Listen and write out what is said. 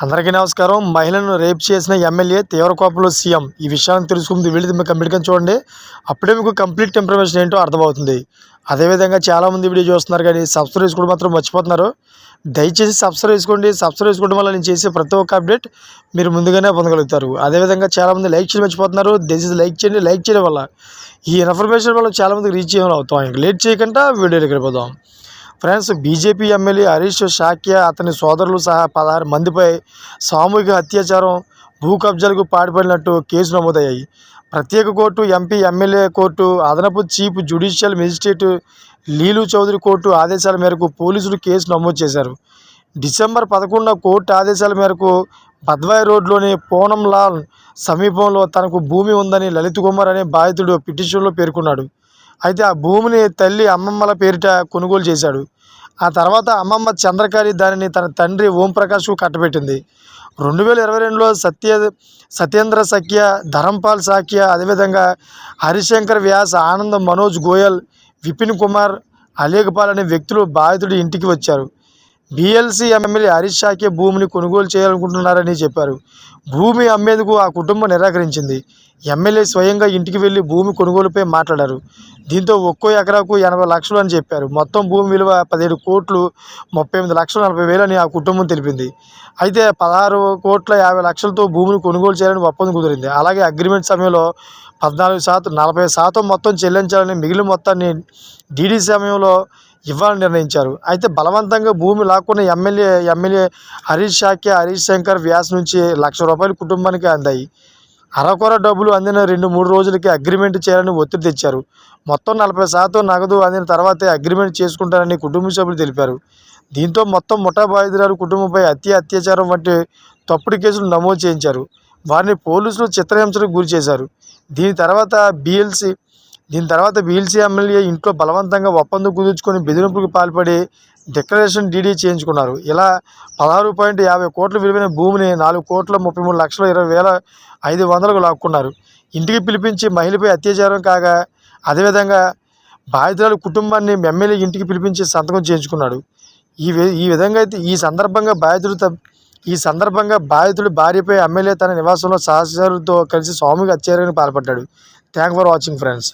అందరికీ నమస్కారం. మహిళను రేప్ చేసిన ఎమ్మెల్యే తీవ్ర కోపంలో సీఎం. ఈ విషయాన్ని తెలుసుకుంది వీడియో మీకు కంప్లీట్గా చూడండి. అప్పుడే మీకు కంప్లీట్ ఇన్ఫర్మేషన్ ఏంటో అర్థమవుతుంది. అదేవిధంగా చాలామంది వీడియో చూస్తున్నారు కానీ సబ్స్క్రైబ్ చేసుకోవడం మాత్రం మర్చిపోతున్నారు. దయచేసి సబ్స్క్రైబ్ చేసుకోవడం వల్ల నేను చేసే ప్రతి ఒక్క అప్డేట్ మీరు ముందుగానే పొందగలుగుతారు. అదేవిధంగా చాలామంది లైక్ చేయడం మర్చిపోతున్నారు. దయచేసి లైక్ చేయడం వల్ల ఈ ఇన్ఫర్మేషన్ వల్ల చాలామందికి రీచ్ చేయడం అవుతాం. ఇంకా లేట్ చేయకుండా వీడియోకి వెళ్ళిపోదాం. ఫ్రెండ్స్, బీజేపీ ఎమ్మెల్యే హరీష్ సాక్య అతని సోదరులు సహా 16 మందిపై సామూహిక అత్యాచారం, భూ కబ్జాలకు పాల్పడినట్టు కేసు నమోదయ్యాయి. ప్రత్యేక కోర్టు, ఎంపీ, ఎమ్మెల్యే కోర్టు, అదనపు chief judicial magistrate లీలు Chowdary court ఆదేశాల మేరకు పోలీసులు కేసు నమోదు చేశారు. డిసెంబర్ 11న కోర్టు ఆదేశాల మేరకు బద్వాయి రోడ్లోని పూనంలాల్ సమీపంలో తనకు భూమి ఉందని లలిత్ కుమార్ అనే బాధితుడు పిటిషన్లో పేర్కొన్నాడు. అయితే ఆ భూమిని తల్లి అమ్మమ్మల పేరిట కొనుగోలు చేశాడు. ఆ తర్వాత అమ్మమ్మ చంద్రకాళి దానిని తన తండ్రి ఓంప్రకాష్కు కట్టబెట్టింది. 2022లో సత్యేంద్ర సఖ్య, ధరంపాల్ సాక్య, అదేవిధంగా హరిశంకర్ వ్యాస్, ఆనంద్, మనోజ్ గోయల్, విపిన్ కుమార్, అలేఖ్పాల్ అనే వ్యక్తులు బాధితుడి ఇంటికి వచ్చారు. బీఎల్సీ ఎమ్మెల్యే హరీష్ సాక్య భూమిని కొనుగోలు చేయాలనుకుంటున్నారని చెప్పారు. భూమి అమ్మేందుకు ఆ కుటుంబం నిరాకరించింది. ఎమ్మెల్యే స్వయంగా ఇంటికి వెళ్లి భూమి కొనుగోలుపై మాట్లాడారు. దీంతో ఒక్కో ఎకరాకు 80 లక్షలు అని చెప్పారు. మొత్తం భూమి విలువ 17 కోట్లు 38,40,000 అని ఆ కుటుంబం తెలిపింది. అయితే 16 కోట్ల 50 లక్షలతో భూమిని కొనుగోలు చేయాలని ఒప్పందం కుదిరింది. అలాగే అగ్రిమెంట్ సమయంలో 14%, 40% మొత్తం చెల్లించాలని, మిగిలిన మొత్తాన్ని డీడీ సమయంలో ఇవ్వాలని నిర్ణయించారు. అయితే బలవంతంగా భూమి లాక్కున్న ఎమ్మెల్యే హరీష్ సాక్య, హరీష్ శంకర్ వ్యాస్ నుంచి ₹1,00,000 కుటుంబానికి అందాయి. అరకొర డబ్బులు అందిన 2-3 రోజులకి అగ్రిమెంట్ చేయాలని ఒత్తిడి తెచ్చారు. మొత్తం 40% నగదు అందిన తర్వాతే అగ్రిమెంట్ చేసుకుంటారని కుటుంబ సభ్యులు తెలిపారు. దీంతో మొత్తం ముఠా బాధితురాలు కుటుంబంపై అత్యాచారం వంటి తప్పుడు కేసులు నమోదు చేయించారు. వారిని పోలీసులు చిత్రహింసలకు గురి చేశారు. దీని తర్వాత బీఎల్సీ ఎమ్మెల్యే ఇంట్లో బలవంతంగా ఒప్పందం కుదుర్చుకొని బెదిరింపులకు పాల్పడి డిక్లరేషన్ డీడీ చేయించుకున్నారు. ఇలా 16.50 కోట్ల విలువైన భూమిని 4,33,20,500కు లాక్కున్నారు. ఇంటికి పిలిపించి మహిళపై అత్యాచారం కాగా, అదేవిధంగా బాధితురాలు కుటుంబాన్ని ఎమ్మెల్యే ఇంటికి పిలిపించి సంతకం చేయించుకున్నాడు. ఈ విధంగా అయితే ఈ సందర్భంగా బాధితుడి భార్యపై ఎమ్మెల్యే తన నివాసంలో సహచరులతో కలిసి సామూహిక అత్యాచారానికి పాల్పడ్డాడు. Thank for watching friends.